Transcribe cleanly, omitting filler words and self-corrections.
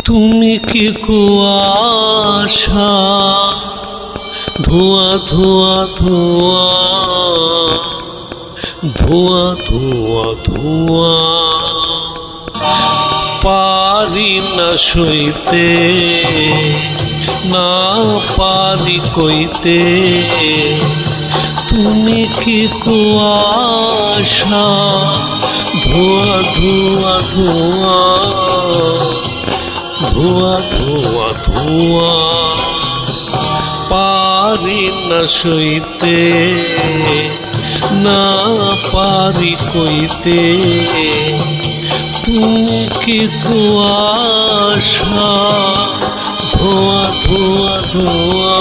তুমি কি কুয়াশা, ধোঁয়া ধোঁয়া ধোঁয়া, ধোঁয়া ধোঁয়া ধোঁয়া, পারি না সইতে, না পারি কইতে। তুমি কি কুয়াশা, ধোঁয়া ধোঁয়া ধোঁয়া, ধোঁয়া ধোঁয়া ধোঁয়া, পারি না সইতে, না পারি কইতে। তুমি কি কুয়াশা, ধোঁয়া ধোঁয়া ধোঁয়া।